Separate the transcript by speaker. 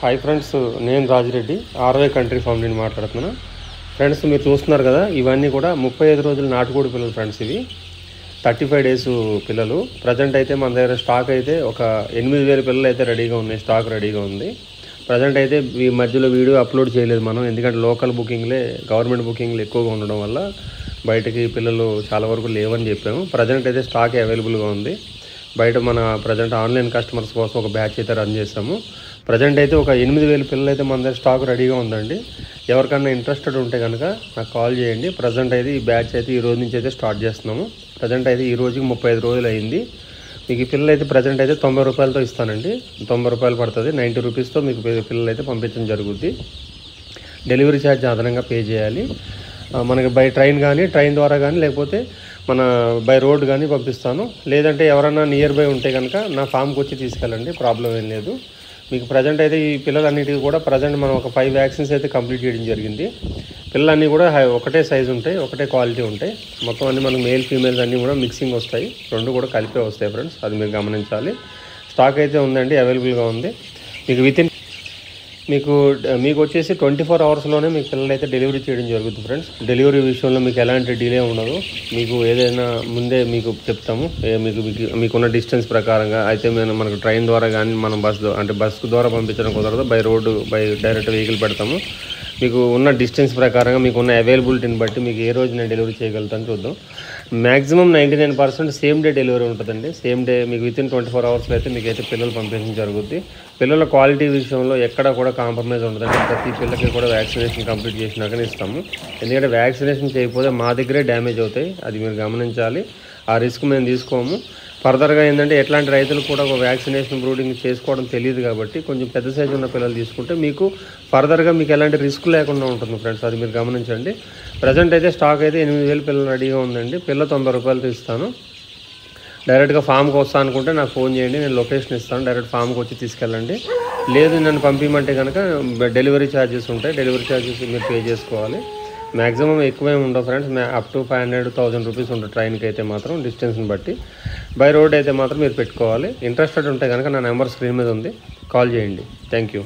Speaker 1: Hi friends, నేను Rajireddy RY country form నుండి మాట్లాడుతున్నాను. ఫ్రెండ్స్, మీరు చూస్తున్నారు కదా, ఇవన్నీ కూడా 35 రోజులు నాటుకోడి పిల్లలు ఫ్రెండ్స్. ఇవి 35 డేస్ పిల్లలు. ప్రజెంట్ అయితే మన దగ్గర స్టాక్ అయితే ఒక 8,000 పిల్లలు అయితే రెడీగా ఉన్నాయి, స్టాక్ రెడీగా ఉంది. ప్రజెంట్ అయితే ఈ మధ్యలో వీడియో అప్లోడ్ చేయలేదు మనం, ఎందుకంటే లోకల్ బుకింగ్లే, గవర్నమెంట్ బుకింగ్లు ఎక్కువగా ఉండడం వల్ల బయటకి పిల్లలు చాలా వరకు లేవని చెప్పాము. ప్రజెంట్ అయితే స్టాక్ అవైలబుల్గా ఉంది. బయట మన ప్రజెంట్ ఆన్లైన్ కస్టమర్స్ కోసం ఒక బ్యాచ్ అయితే రన్ చేస్తాము. ప్రజెంట్ అయితే ఒక 8,000 పిల్లలు అయితే మన దగ్గర స్టాక్ రెడీగా ఉందండి. ఎవరికన్నా ఇంట్రెస్టెడ్ ఉంటే కనుక నాకు కాల్ చేయండి. ప్రజెంట్ అయితే ఈ బ్యాచ్ అయితే ఈ రోజు నుంచి అయితే స్టార్ట్ చేస్తున్నాము. ప్రజెంట్ అయితే ఈ రోజుకి 35 రోజులు అయింది. మీకు ఈ పిల్లలు అయితే ప్రజెంట్ అయితే 90 రూపాయలతో ఇస్తానండి. 90 రూపాయలు పడుతుంది. 90 రూపీస్తో మీకు పిల్లలు అయితే పంపించడం జరుగుద్ది. డెలివరీ ఛార్జ్ అదనంగా పే చేయాలి. మనకి బై ట్రైన్ కానీ, ట్రైన్ ద్వారా కానీ, లేకపోతే మన బై రోడ్ కానీ పంపిస్తాను. లేదంటే ఎవరన్నా నియర్ బై ఉంటే కనుక నా ఫామ్కి వచ్చి తీసుకెళ్ళండి, ప్రాబ్లం ఏం లేదు. మీకు ప్రజెంట్ అయితే ఈ పిల్లలన్నిటికీ కూడా ప్రజెంట్ మనం ఒక 5 వ్యాక్సిన్స్ అయితే కంప్లీట్ చేయడం జరిగింది. పిల్లలన్నీ కూడా ఒకటే సైజు ఉంటాయి, ఒకటే క్వాలిటీ ఉంటాయి. మొత్తం అన్నీ మనకు మేల్ ఫీమేల్స్ అన్నీ కూడా మిక్సింగ్ వస్తాయి, రెండు కూడా కలిపే వస్తాయి ఫ్రెండ్స్. అది మీరు గమనించాలి. స్టాక్ అయితే ఉందండి, అవైలబుల్గా ఉంది. మీకు వచ్చేసి 24 అవర్స్లోనే మీకు పిల్లలు అయితే డెలివరీ చేయడం జరుగుతుంది ఫ్రెండ్స్. డెలివరీ విషయంలో మీకు ఎలాంటి డిలే ఉండదు. మీకు ఏదైనా ముందే మీకు చెప్తాము. మీకున్న డిస్టెన్స్ ప్రకారంగా అయితే మనకు ట్రైన్ ద్వారా కానీ, మనం బస్సు ద్వారా పంపించడం కుదరదు. బై డైరెక్ట్ వెహికల్ పెడతాము. మీకు ఉన్న డిస్టెన్స్ ప్రకారంగా, మీకు ఉన్న అవైలబిలిటీని బట్టి మీకు ఏ రోజు నేను డెలివరీ చేయగలుగుతాను చూద్దాం. మ్యాక్సిమం 99% సేమ్ డే డెలివరీ ఉంటుందండి. సేమ్ డే మీకు వితిన్ 24 అవర్స్లో అయితే మీకు అయితే పిల్లలు పంపించడం జరుగుద్ది. పిల్లల క్వాలిటీ విషయంలో ఎక్కడ కూడా కాంప్రమైజ్ ఉండదండి. ప్రతి పిల్లలకి కూడా వ్యాక్సినేషన్ కంప్లీట్ చేసినాకనే ఇస్తాము. ఎందుకంటే వ్యాక్సినేషన్ చేయకపోతే మా దగ్గరే డ్యామేజ్ అవుతాయి, అది మీరు గమనించాలి. ఆ రిస్క్ మేము తీసుకోము. ఫర్దర్గా ఏంటంటే ఎట్లాంటి రైతులు కూడా ఒక వ్యాక్సినేషన్ బ్రూడింగ్ చేసుకోవడం తెలియదు కాబట్టి కొంచెం పెద్ద సైజు ఉన్న పిల్లలు తీసుకుంటే మీకు ఫర్దర్గా మీకు ఎలాంటి రిస్క్ లేకుండా ఉంటుంది ఫ్రెండ్స్, అది మీరు గమనించండి. ప్రజెంట్ అయితే స్టాక్ అయితే 8,000 పిల్లలు రెడీగా ఉందండి. పిల్ల 90 రూపాయలతో ఇస్తాను. డైరెక్ట్గా ఫామ్కి వస్తాను అనుకుంటే నాకు ఫోన్ చేయండి, నేను లొకేషన్ ఇస్తాను. డైరెక్ట్ ఫామ్కి వచ్చి తీసుకెళ్ళండి. లేదు నన్ను పంపించమంటే కనుక డెలివరీ ఛార్జెస్ ఉంటాయి, డెలివరీ ఛార్జెస్ మీరు పే చేసుకోవాలి. మ్యాక్సిమం ఎక్కువే ఉండవు ఫ్రెండ్స్, అప్ టు 500-1000 రూపీస్ ఉంటుంది ట్రైన్కి అయితే మాత్రం, డిస్టెన్స్ని బట్టి. బై రోడ్ అయితే మాత్రం మీరు పెట్టుకోవాలి. ఇంట్రెస్టెడ్ ఉంటే కనుక నా నెంబర్ స్క్రీన్ మీద ఉంది, కాల్ చేయండి. Thank you.